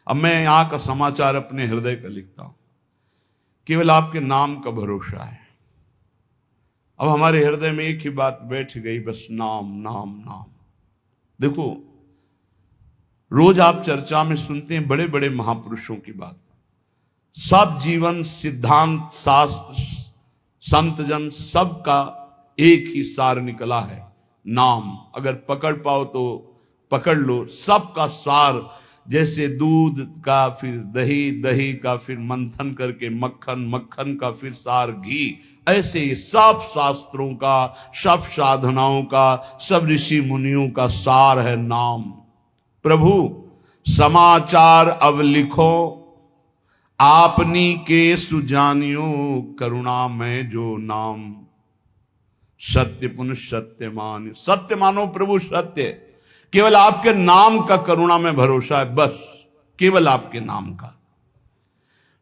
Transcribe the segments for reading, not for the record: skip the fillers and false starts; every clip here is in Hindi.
अब मैं यहां का समाचार अपने हृदय का लिखता हूं, केवल आपके नाम का भरोसा है। अब हमारे हृदय में एक ही बात बैठ गई, बस नाम नाम नाम। देखो, रोज आप चर्चा में सुनते हैं बड़े बड़े महापुरुषों की बात, सब जीवन सिद्धांत शास्त्र संत जन सबका एक ही सार निकला है, नाम। अगर पकड़ पाओ तो पकड़ लो, सबका सार। जैसे दूध का फिर दही, दही का फिर मंथन करके मक्खन, मक्खन का फिर सार घी, ऐसे ही सब शास्त्रों का, सब साधनाओं का, सब ऋषि मुनियों का सार है नाम। प्रभु समाचार अब लिखो, आपनी के सुजानियो, करुणा में जो नाम। सत्य पुनः सत्य मान, सत्य मानो प्रभु सत्य। केवल आपके नाम का करुणा में भरोसा है, बस केवल आपके नाम का।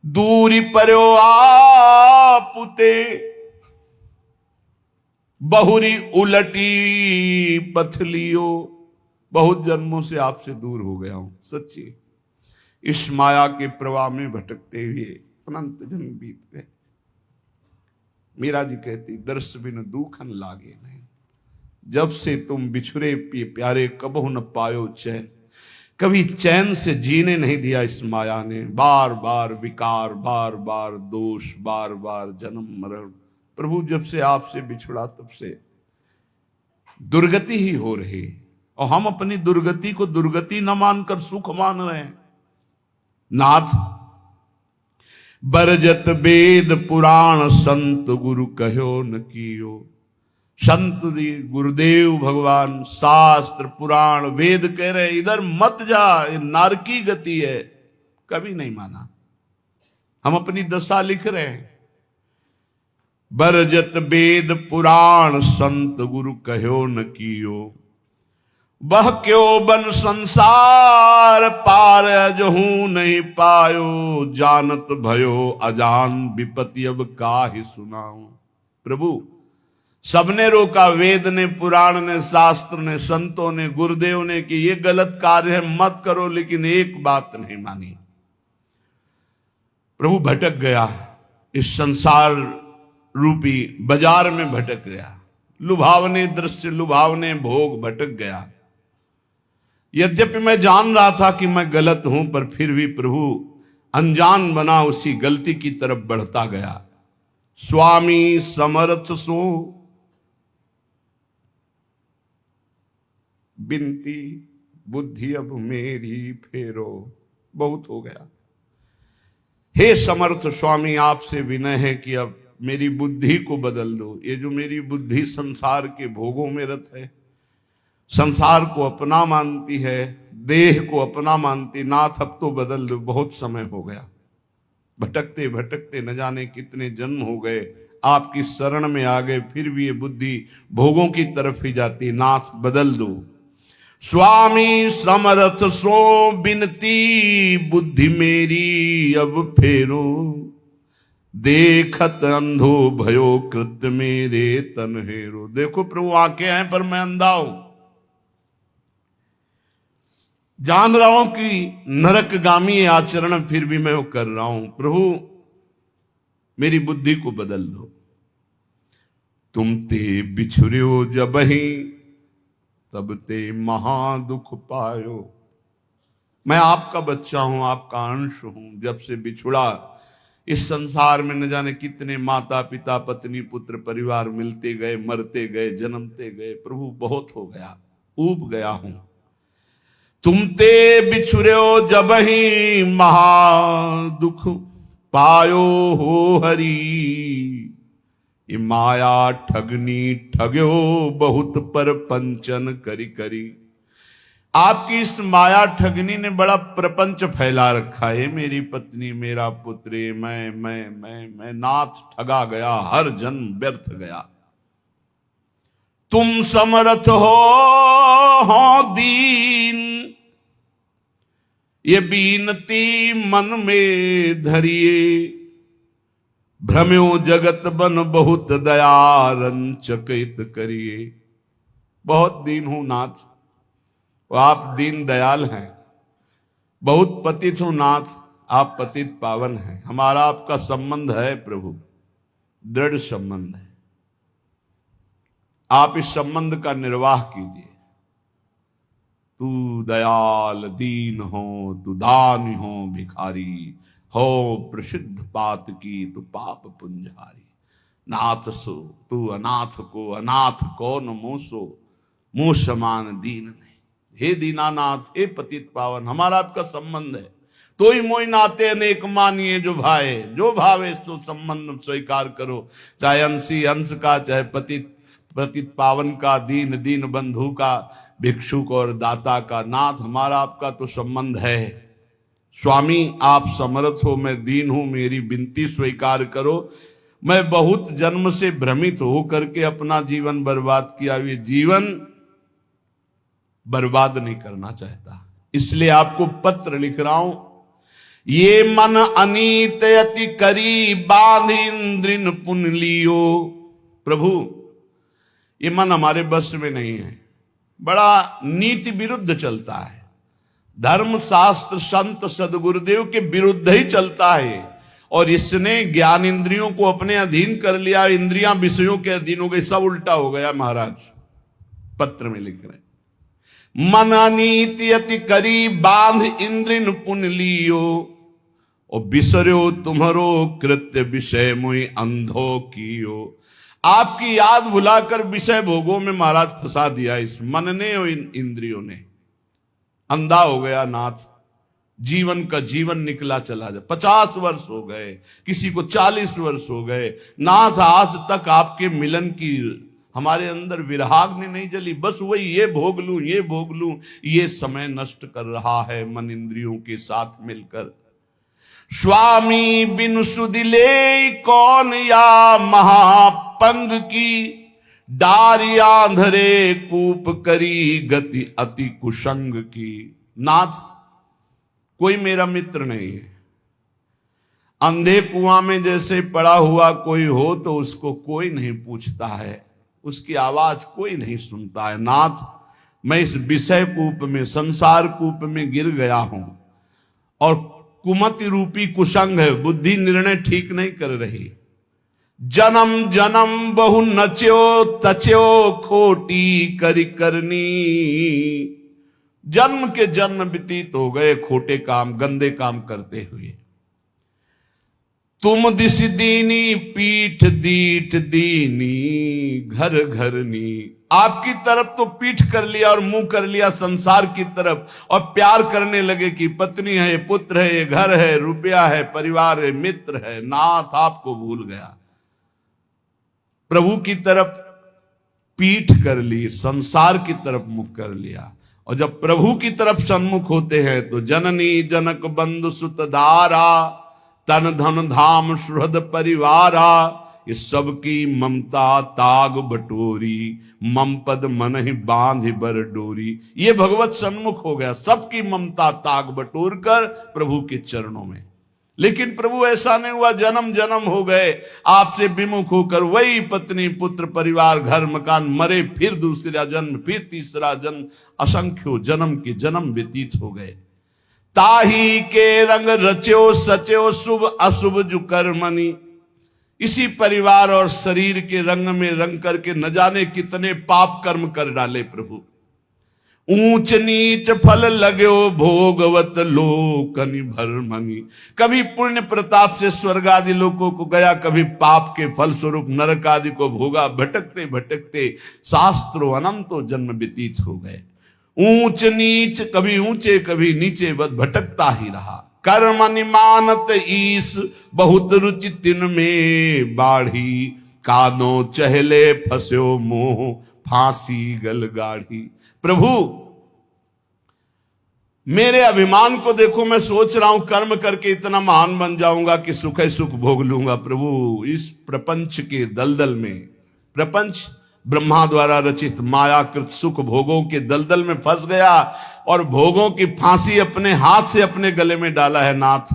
दूरी पर्यो आपुते, बहुरी उलटी पथलियो। बहुत जन्मों से आपसे दूर हो गया हूं, सच्ची। इस माया के प्रवाह में भटकते हुए अनंत जन्म बीत गए। मीरा जी कहती, दर्श बिन दुखन लागे नहीं। जब से तुम बिछुरे प्यारे, कबहु न पायो चैन। कभी चैन से जीने नहीं दिया इस माया ने। बार बार विकार, बार बार दोष, बार बार जन्म मरण। प्रभु जब से आपसे बिछुड़ा तब से दुर्गति ही हो रही, और हम अपनी दुर्गति को दुर्गति न मानकर सुख मान रहे हैं। नाथ बरजत वेद पुराण, संत गुरु कहो न कियो। संत गुरुदेव भगवान शास्त्र पुराण वेद कह रहे इधर मत जा, ये नारकी गति है, कभी नहीं माना। हम अपनी दशा लिख रहे हैं। बरजत वेद पुराण, संत गुरु कहो न कियो। वह क्यों बन संसार पार, अजहू नहीं पायो। जानत भयो अजान, विपत्ति अब काहि सुनाऊं। प्रभु सबने रोका, वेद ने, पुराण ने, शास्त्र ने, संतों ने, गुरुदेव ने कि ये गलत कार्य है, मत करो, लेकिन एक बात नहीं मानी। प्रभु भटक गया, इस संसार रूपी बाजार में भटक गया। लुभावने दृश्य, लुभावने भोग, भटक गया। यद्यपि मैं जान रहा था कि मैं गलत हूं, पर फिर भी प्रभु अनजान बना उसी गलती की तरफ बढ़ता गया। स्वामी समर्थ सो बिनती, बुद्धि अब मेरी फेरो। बहुत हो गया, हे समर्थ स्वामी, आपसे विनय है कि अब मेरी बुद्धि को बदल दो। ये जो मेरी बुद्धि संसार के भोगों में रत है, संसार को अपना मानती है, देह को अपना मानती, नाथ अब तो बदल दो। बहुत समय हो गया, भटकते भटकते न जाने कितने जन्म हो गए, आपकी शरण में आ गए, फिर भी ये बुद्धि भोगों की तरफ ही जाती। नाथ बदल दो। स्वामी समर्थ सो बिनती, बुद्धि मेरी अब फेरो। देखत अंधो भयो कृत्य मेरे तन हेरो। देखो प्रभु आंखें हैं पर मैं अंधा हूं, जान रहा हूं कि नरकगामी आचरण फिर भी मैं वो कर रहा हूं। प्रभु मेरी बुद्धि को बदल दो। तुम ते बिछुर्यो जबहि, तब ते महा दुख पायो। मैं आपका बच्चा हूं, आपका अंश हूं। जब से बिछुड़ा, इस संसार में न जाने कितने माता पिता, पत्नी, पुत्र, परिवार मिलते गए, मरते गए, जन्मते गए। प्रभु बहुत हो गया, ऊब गया हूं। तुम ते बिछुर्यो जबहि, महा दुख पायो हो हरि। ये माया ठगनी ठग्यो, बहुत पर पंचन करी करी। आपकी इस माया ठगनी ने बड़ा प्रपंच फैला रखा है। मेरी पत्नी, मेरा पुत्र, मैं नाथ ठगा गया, हर जन्म व्यर्थ गया। तुम समर्थ हो दीन, ये बीनती मन में धरिए। भ्रम्यो जगत बन बहुत दया, रंचकित करिए। बहुत दीन हूं नाथ, आप दीन दयाल हैं। बहुत पतित हूं नाथ, आप पतित पावन हैं, हमारा आपका संबंध है प्रभु, दृढ़ संबंध है। आप इस संबंध का निर्वाह कीजिए। तू दयाल दीन हो, तू दानी हो भिखारी, हो प्रसिद्ध पात की तू पाप पुंजारी। नाथ सो तू अनाथ को, अनाथ कौन मोसो, मुंह समान दीन नहीं। हे दीनानाथ, हे पतित पावन, हमारा आपका संबंध है। तो ही मोई नाते अनेक मानिए जो भाए, जो भावे सो संबंध स्वीकार करो। चाहे अंशी अंश का, चाहे पतित पतित पावन का, दीन दीन बंधु का, भिक्षुक और दाता का। नाथ, हमारा आपका तो संबंध है। स्वामी, आप समर्थ हो, मैं दीन हूं, मेरी विनती स्वीकार करो। मैं बहुत जन्म से भ्रमित हो करके अपना जीवन बर्बाद किया, ये जीवन बर्बाद नहीं करना चाहता, इसलिए आपको पत्र लिख रहा हूं। ये मन अनीत अति करी, बांध इंद्रिन पुन लियो। प्रभु, ये मन हमारे बस में नहीं है, बड़ा नीति विरुद्ध चलता है, धर्म शास्त्र संत सदगुरुदेव के विरुद्ध ही चलता है। और इसने ज्ञान इंद्रियों को अपने अधीन कर लिया, इंद्रियां विषयों के अधीन हो गई, सब उल्टा हो गया। महाराज पत्र में लिख रहे, मन अनीति अति करी, बांध इंद्रिन पुन लियो। और बिसरो तुम्हारो कृत्य, विषय मुई अंधो कियो। आपकी याद भुलाकर विषय भोगों में महाराज फंसा दिया इस मन ने और इन इंद्रियों ने। अंधा हो गया नाथ, जीवन का जीवन निकला चला जाए। 50 वर्ष हो गए, किसी को 40 वर्ष हो गए। नाथ, आज तक आपके मिलन की हमारे अंदर विराग्नि नहीं जली। बस वही ये भोग लूं, ये भोग लूं, ये समय नष्ट कर रहा है मन इंद्रियों के साथ मिलकर। स्वामी बिनु सुदिले कौन, या महापंग की डारी आंधरे कूप करी, गति अति कुसंग की। नाथ, कोई मेरा मित्र नहीं है। अंधे कुआं में जैसे पड़ा हुआ कोई हो तो उसको कोई नहीं पूछता है, उसकी आवाज कोई नहीं सुनता है। नाथ, मैं इस विषय कूप में, संसार कूप में गिर गया हूं, और कुमति रूपी कुसंग है, बुद्धि निर्णय ठीक नहीं कर रही। जन्म जन्म बहु नच्यो तच्यो, खोटी करी करनी। जन्म के जन्म व्यतीत हो गए खोटे काम, गंदे काम करते हुए। तुम दिस दीनी, पीठ दीठ दीनी, घर घरनी। आपकी तरफ तो पीठ कर लिया और मुंह कर लिया संसार की तरफ, और प्यार करने लगे कि पत्नी है, पुत्र है, घर है, रुपया है, परिवार है, मित्र है। नाथ, आपको भूल गया। प्रभु की तरफ पीठ कर ली, संसार की तरफ मुख कर लिया। और जब प्रभु की तरफ सन्मुख होते हैं तो जननी जनक बंधु सुत धारा, तन धन धाम सुहृद परिवारा। ये सबकी ममता ताग बटोरी, मम पद मन ही बांध बर डोरी। ये भगवत सन्मुख हो गया, सबकी ममता ताग बटोर कर प्रभु के चरणों में। लेकिन प्रभु ऐसा नहीं हुआ, जन्म जन्म हो गए आपसे विमुख होकर, वही पत्नी पुत्र परिवार घर मकान, मरे फिर दूसरा जन्म, फिर तीसरा जन्म, असंख्यों जन्म के जन्म व्यतीत हो गए। ताही के रंग रच्यो सच्यो, शुभ अशुभ जु कर्मनि। इसी परिवार और शरीर के रंग में रंग करके न जाने कितने पाप कर्म कर डाले प्रभु। ऊंच नीच फल लगो भोगवत लोकनि भरमंगी। कभी पुण्य प्रताप से स्वर्ग आदि लोकों को गया, कभी पाप के फल स्वरूप नरक आदि को भोगा। भटकते भटकते शास्त्रों अनंतों जन्म व्यतीत हो गए। ऊंच नीच, कभी ऊंचे कभी नीचे, बस भटकता ही रहा। कर्म निमानत ईस, बहुत रुचि तिन में बाढ़ी। कादो चहले फस्यो मोह, फांसी गल गाढ़ी। प्रभु, मेरे अभिमान को देखो, मैं सोच रहा हूं कर्म करके इतना महान बन जाऊंगा कि सुख ही सुख भोग लूंगा। प्रभु, इस प्रपंच के दलदल में, प्रपंच ब्रह्मा द्वारा रचित मायाकृत सुख भोगों के दलदल में फंस गया और भोगों की फांसी अपने हाथ से अपने गले में डाला है। नाथ,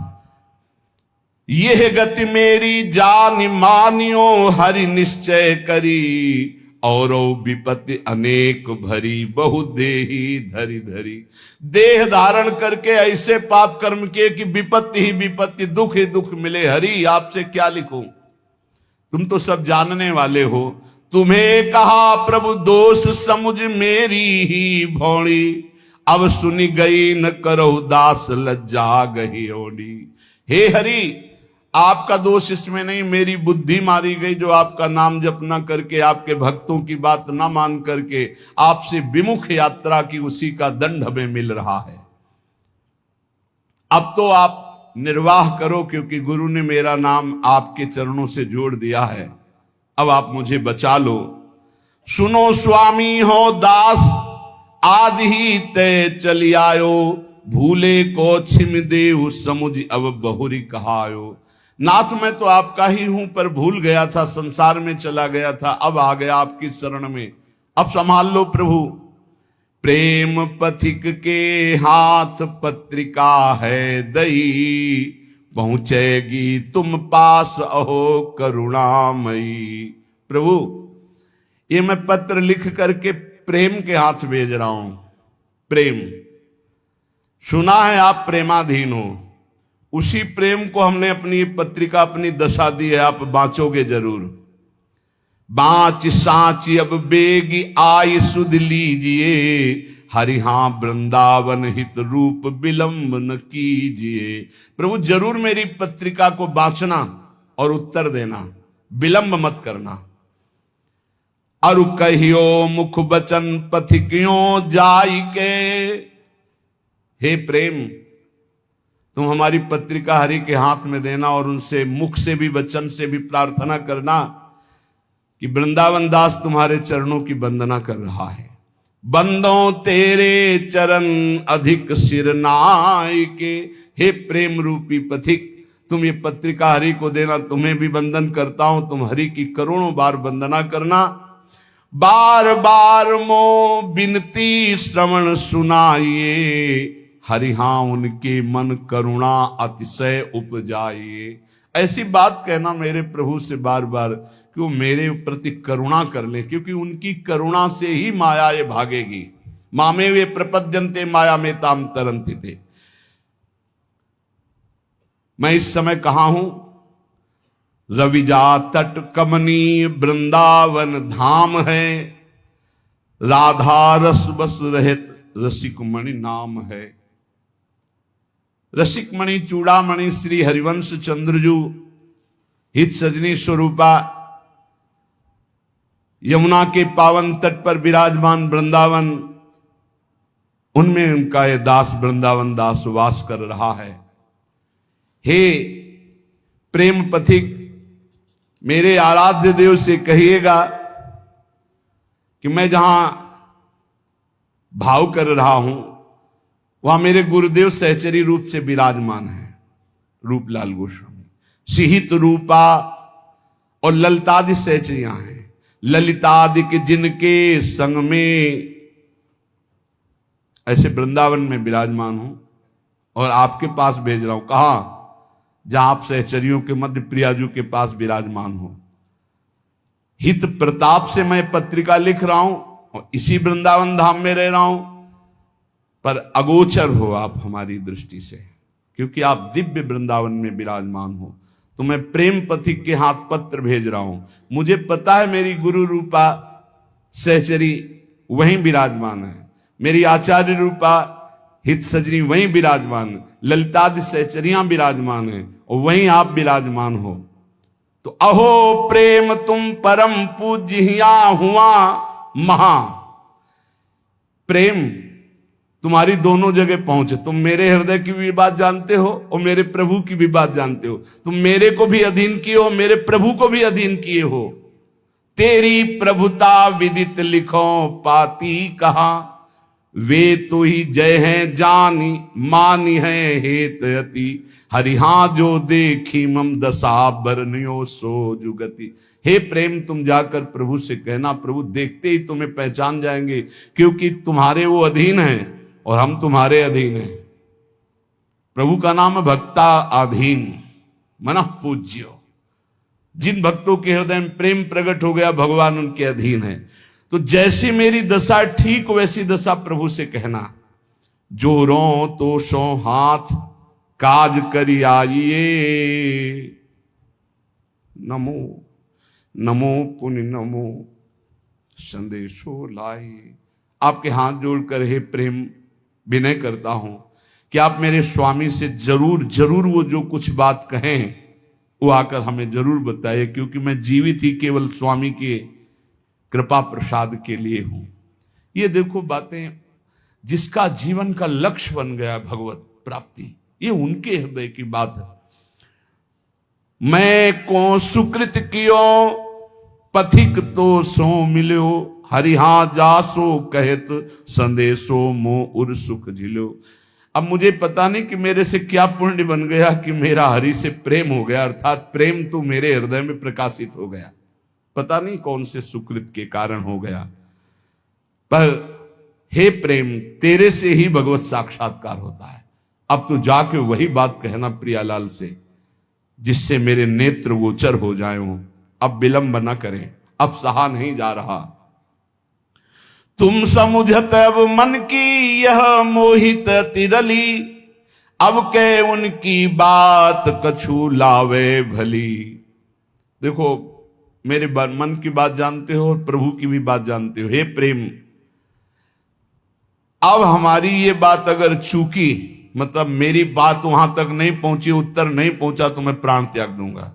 यह गति मेरी जान मानियो, हरि निश्चय करी। और विपत्ति अनेक भरी, बहु देही धरी धरी। देह धारण करके ऐसे पाप कर्म किए कि विपत्ति ही विपत्ति, दुख ही दुख मिले। हरि आपसे क्या लिखूं, तुम तो सब जानने वाले हो। तुम्हें कहा प्रभु दोष समुझ मेरी ही भौड़ी, अब सुनी गई न करो दास लज्जा गही ओढ़ी। हे हरि, आपका दोष इसमें नहीं, मेरी बुद्धि मारी गई जो आपका नाम जप न करके, आपके भक्तों की बात ना मान करके आपसे विमुख यात्रा की, उसी का दंड हमें मिल रहा है। अब तो आप निर्वाह करो, क्योंकि गुरु ने मेरा नाम आपके चरणों से जोड़ दिया है। अब आप मुझे बचा लो। सुनो स्वामी हो दास आदि ही तय चली आयो, भूले को छिम देहु समुझ अब बहुरी कहायो। नाथ मैं तो आपका ही हूं, पर भूल गया था, संसार में चला गया था, अब आ गया आपकी शरण में, अब संभाल लो प्रभु। प्रेम पथिक के हाथ पत्रिका है दई, पहुंचेगी तुम पास अहो करुणामयी। प्रभु ये मैं पत्र लिख करके प्रेम के हाथ भेज रहा हूं। प्रेम, सुना है आप प्रेमाधीन हो, उसी प्रेम को हमने अपनी पत्रिका, अपनी दशा दी है, आप बांचोगे जरूर। बाँच सांची अब बेगी आई सुध लीजिए, हरि हां वृंदावन हित रूप विलंब न कीजिए। प्रभु जरूर मेरी पत्रिका को बांचना और उत्तर देना, विलंब मत करना। अरु कहियो मुख बचन पथिकियों जाई के। हे प्रेम, तुम हमारी पत्रिका हरि के हाथ में देना और उनसे मुख से भी वचन से भी प्रार्थना करना कि वृंदावन दास तुम्हारे चरणों की वंदना कर रहा है। बंदों तेरे चरण अधिक सिर नाय के। हे प्रेम रूपी पथिक, तुम ये पत्रिका हरि को देना, तुम्हें भी वंदन करता हूं, तुम हरि की करोड़ों बार वंदना करना। बार बार मो बिनती श्रवण सुनाइए, हरि हां उनके मन करुणा अतिशय उपजाइए। ऐसी बात कहना मेरे प्रभु से बार बार कि वो मेरे प्रति करुणा कर ले, क्योंकि उनकी करुणा से ही माया ये भागेगी। मामे वे प्रपद्यन्ते माया में ताम तरंति थे। मैं इस समय कहां हूं? रविजा तट कमनीय वृंदावन धाम है, राधा रस बस रहित रसिक मणि नाम है। रसिक मणि चूड़ामणि श्री हरिवंश चंद्रजू हित सजनी स्वरूपा यमुना के पावन तट पर विराजमान वृंदावन, उनमें उनका ये दास वृंदावन दास वास कर रहा है। हे प्रेम पथिक, मेरे आराध्य देव से कहिएगा कि मैं जहां भाव कर रहा हूं वहां मेरे गुरुदेव सहचरी रूप से विराजमान है, रूपलाल गोस्वामी। सिहित रूपा और ललितादि सहचरियां हैं, ललितादि के जिनके संग में ऐसे वृंदावन में विराजमान हूं और आपके पास भेज रहा हूं। कहा? जहां आप सहचरियों के मध्य प्रियाजू के पास विराजमान हो। हित प्रताप से मैं पत्रिका लिख रहा हूं और इसी वृंदावन धाम में रह रहा हूं, पर अगोचर हो आप हमारी दृष्टि से, क्योंकि आप दिव्य वृंदावन में विराजमान हो। तो मैं प्रेम पथिक के हाथ पत्र भेज रहा हूं। मुझे पता है मेरी गुरु रूपा सहचरी वहीं विराजमान है, मेरी आचार्य रूपा हित सजनी वहीं विराजमान, ललितादि सहचरियां विराजमान है और वहीं आप विराजमान हो। तो अहो प्रेम तुम परम पूज्या हुआ महा। प्रेम तुम्हारी दोनों जगह पहुंचे। तुम मेरे हृदय की भी बात जानते हो और मेरे प्रभु की भी बात जानते हो। तुम मेरे को भी अधीन किए हो, मेरे प्रभु को भी अधीन किए हो। तेरी प्रभुता विदित लिखो पाती कहा, वे तो ही जय हैं जानी मानी है हेतयति। हरिहा जो देखी मम दशा बरनियो सो जुगति। हे प्रेम, तुम जाकर प्रभु से कहना, प्रभु देखते ही तुम्हें पहचान जाएंगे, क्योंकि तुम्हारे वो अधीन हैं और हम तुम्हारे अधीन हैं। प्रभु का नाम भक्ता अधीन मन पूज्यो। जिन भक्तों के हृदय में प्रेम प्रकट हो गया, भगवान उनके अधीन है। तो जैसी मेरी दशा ठीक वैसी दशा प्रभु से कहना, जो रो तो सो हाथ काज करी आइए, नमो नमो पुण्य नमो संदेशो लाइए। आपके हाथ जोड़कर हे प्रेम विनय करता हूं कि आप मेरे स्वामी से जरूर जरूर वो जो कुछ बात कहें वो आकर हमें जरूर बताइए, क्योंकि मैं जीवित ही केवल स्वामी के कृपा प्रसाद के लिए हूं। ये देखो बातें, जिसका जीवन का लक्ष्य बन गया भगवत प्राप्ति, ये उनके हृदय की बात है। मैं को सुकृत कियो पथिक तो सो मिलो, हरिहा जासो कहत संदेशो मो उर सुख झिलो। अब मुझे पता नहीं कि मेरे से क्या पुण्य बन गया कि मेरा हरि से प्रेम हो गया, अर्थात प्रेम तो मेरे हृदय में प्रकाशित हो गया। पता नहीं कौन से सुकृत के कारण हो गया, पर हे प्रेम, तेरे से ही भगवत साक्षात्कार होता है। अब तो जाके वही बात कहना प्रियालाल से, जिससे मेरे नेत्र गोचर हो जाए। अब विलंब न करें, अब सहा नहीं जा रहा। तुम समुझत अब मन की यह मोहित तिरली, अब के उनकी बात कछु लावे भली। देखो, मेरे मन की बात जानते हो और प्रभु की भी बात जानते हो। हे प्रेम, अब हमारी ये बात अगर चूकी, मतलब मेरी बात वहां तक नहीं पहुंची, उत्तर नहीं पहुंचा, तो मैं प्राण त्याग दूंगा,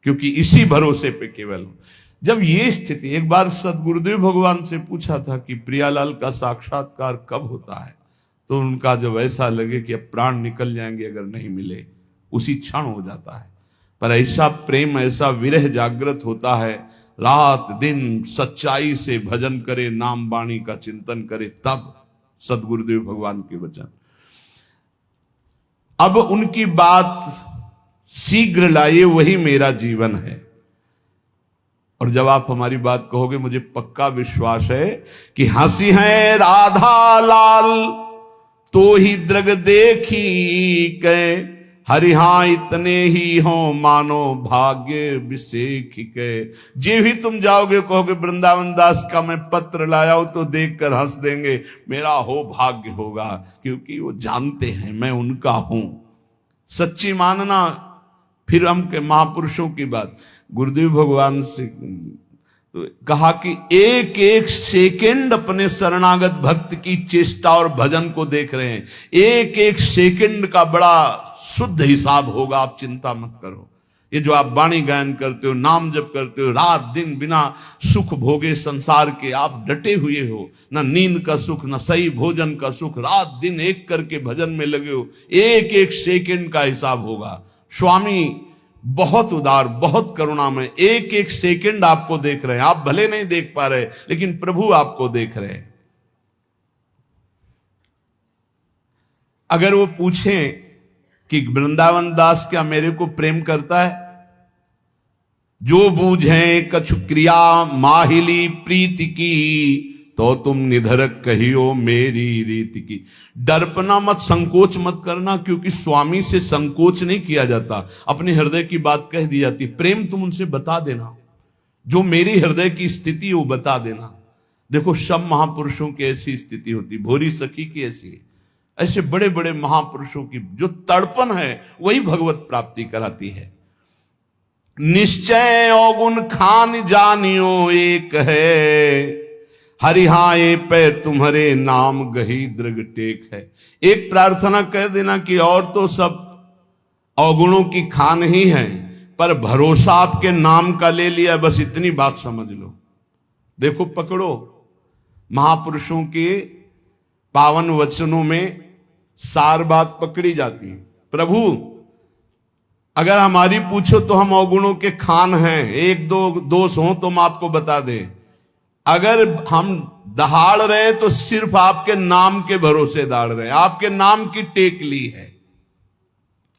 क्योंकि इसी भरोसे पे केवल। जब ये स्थिति, एक बार सदगुरुदेव भगवान से पूछा था कि प्रियालाल का साक्षात्कार कब होता है, तो उनका जब ऐसा लगे कि अब प्राण निकल जाएंगे अगर नहीं मिले, उसी क्षण हो जाता है। पर ऐसा प्रेम, ऐसा विरह जागृत होता है, रात दिन सच्चाई से भजन करे, नाम वाणी का चिंतन करे, तब सदगुरुदेव भगवान के वचन। अब उनकी बात शीघ्र लाइए, वही मेरा जीवन है। और जब आप हमारी बात कहोगे, मुझे पक्का विश्वास है कि हंसी है राधा लाल तो ही दृग देखी के, हरिहा इतने ही हो मानो भाग्य विशेख के। जे भी तुम जाओगे कहोगे वृंदावन दास का मैं पत्र लाया हूं, तो देखकर हंस देंगे, मेरा हो भाग्य होगा, क्योंकि वो जानते हैं मैं उनका हूं। सच्ची मानना। फिर हम के महापुरुषों की बात, गुरुदेव भगवान से तो कहा कि एक एक सेकंड अपने शरणागत भक्त की चेष्टा और भजन को देख रहे हैं। एक एक सेकंड का बड़ा शुद्ध हिसाब होगा, आप चिंता मत करो। ये जो आप वाणी गायन करते हो, नाम जप करते हो, रात दिन बिना सुख भोगे संसार के आप डटे हुए हो, ना नींद का सुख, ना सही भोजन का सुख, रात दिन एक करके भजन में लगे हो, एक एक सेकंड का हिसाब होगा। स्वामी बहुत उदार, बहुत करुणामय, एक एक सेकंड आपको देख रहे हैं। आप भले नहीं देख पा रहे, लेकिन प्रभु आपको देख रहे हैं। अगर वो पूछें कि वृंदावन दास क्या मेरे को प्रेम करता है, जो बूझे कछु क्रिया माहिली प्रीति की, तो तुम निधर कहियो मेरी रीति की। डरपना मत, संकोच मत करना, क्योंकि स्वामी से संकोच नहीं किया जाता, अपने हृदय की बात कह दी जाती। प्रेम तुम उनसे बता देना, जो मेरी हृदय की स्थिति वो बता देना। देखो, सब महापुरुषों की ऐसी स्थिति होती, भोरी सखी की ऐसी, ऐसे बड़े बड़े महापुरुषों की जो तड़पन है वही भगवत प्राप्ति कराती है। निश्चय अवगुण खान जानियो एक है, हरिहाए पे तुम्हारे नाम गही दृग टेक है। एक प्रार्थना कह देना कि और तो सब अवगुणों की खान ही है, पर भरोसा आपके नाम का ले लिया, बस इतनी बात समझ लो। देखो, पकड़ो, महापुरुषों के पावन वचनों में सार बात पकड़ी जाती है। प्रभु अगर हमारी पूछो तो हम अवगुणों के खान हैं, एक दो दोष हो तो हम आपको बता दें। अगर हम दहाड़ रहे तो सिर्फ आपके नाम के भरोसे दाड़ रहे, आपके नाम की टेक ली है।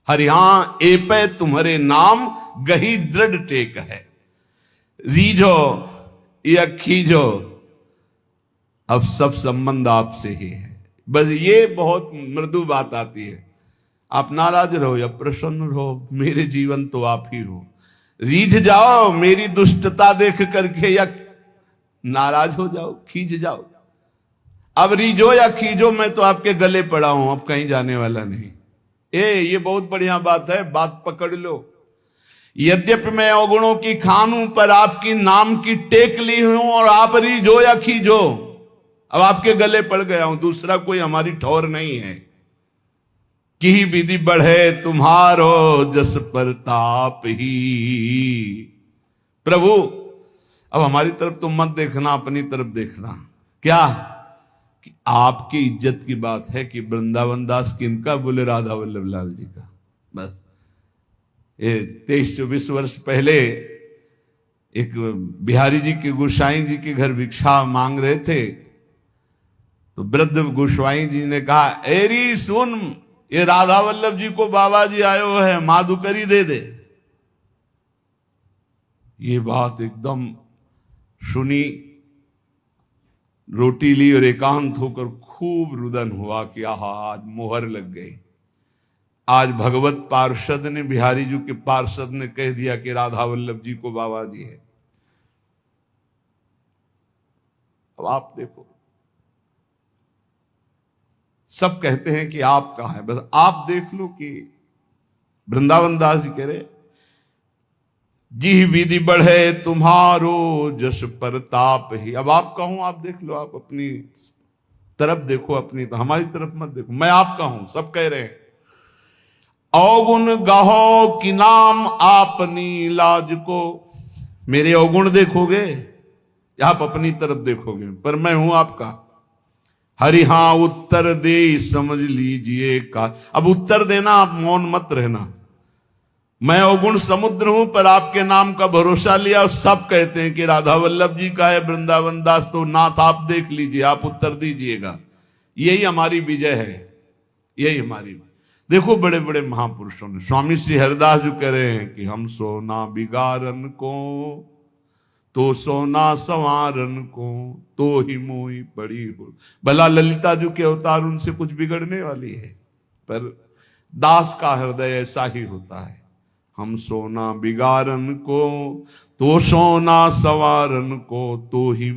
हरिहा एपे तुम्हारे नाम गही दृढ़ टेक है। रीझो या खींचो, अब सब संबंध आपसे ही है। बस ये बहुत मृदु बात आती है। आप नाराज रहो या प्रसन्न रहो, मेरे जीवन तो आप ही हो। रीझ जाओ मेरी दुष्टता देख करके, या नाराज हो जाओ, खींच जाओ। अब रीझो या खींचो, मैं तो आपके गले पड़ा हूं, अब कहीं जाने वाला नहीं। ये बहुत बढ़िया बात है, बात पकड़ लो। यद्यपि मैं अवगुणों की खान हूं, पर आपकी नाम की टेक ली हूं, और आप रीझो या खींचो, अब आपके गले पड़ गया हूं, दूसरा कोई हमारी ठौर नहीं है। की विधि बढ़े तुम्हारो जस प्रताप ही। प्रभु अब हमारी तरफ तुम मत देखना, अपनी तरफ देखना। क्या कि आपकी इज्जत की बात है कि वृंदावन दास किनका, बोले राधा वल्लभ लाल जी का। बस ये 23-24 वर्ष पहले एक बिहारी जी के गोसाई जी के घर भिक्षा मांग रहे थे, तो वृद्ध गोस्वाई जी ने कहा, एरी सुन, ये राधा वल्लभ जी को बाबा जी आयो है, माधुकरी दे दे। ये बात एकदम सुनी, रोटी ली और एकांत होकर खूब रुदन हुआ कि आहा आज मोहर लग गई। आज भगवत पार्षद ने, बिहारी जी के पार्षद ने कह दिया कि राधा वल्लभ जी को बाबा जी है। अब आप देखो, सब कहते हैं कि आप कहां है, बस आप देख लो कि वृंदावन दास जी कह रहे, जी विधि बढ़े तुम्हारो जस प्रताप ही। अब आप कहूं, आप देख लो, आप अपनी तरफ देखो, अपनी तो हमारी तरफ मत देखो। मैं आपका हूं, सब कह रहे हैं। अवगुण गाहो कि नाम आपनी लाज को। मेरे अवगुण देखोगे, आप अपनी तरफ देखोगे, पर मैं हूं आपका। हरि हां उत्तर दे समझ लीजिए का। अब उत्तर देना, आप मौन मत रहना। मैं अवगुण समुद्र हूं, पर आपके नाम का भरोसा लिया। सब कहते हैं कि राधा वल्लभ जी का है वृंदावन दास, तो नाथ आप देख लीजिए, आप उत्तर दीजिएगा। यही हमारी विजय है, यही हमारी। देखो बड़े बड़े महापुरुषों ने, स्वामी श्री हरिदास जो कह रहे हैं कि हम सोना बिगारन को, तो सोना संवारन को, तो ही मोई पड़ी हो। भला ललिता जो के अवतार, उनसे कुछ बिगड़ने वाली है, पर दास का हृदय ऐसा ही होता है। हम सोना बिगारन को, तो सोना संवारन को, तो ही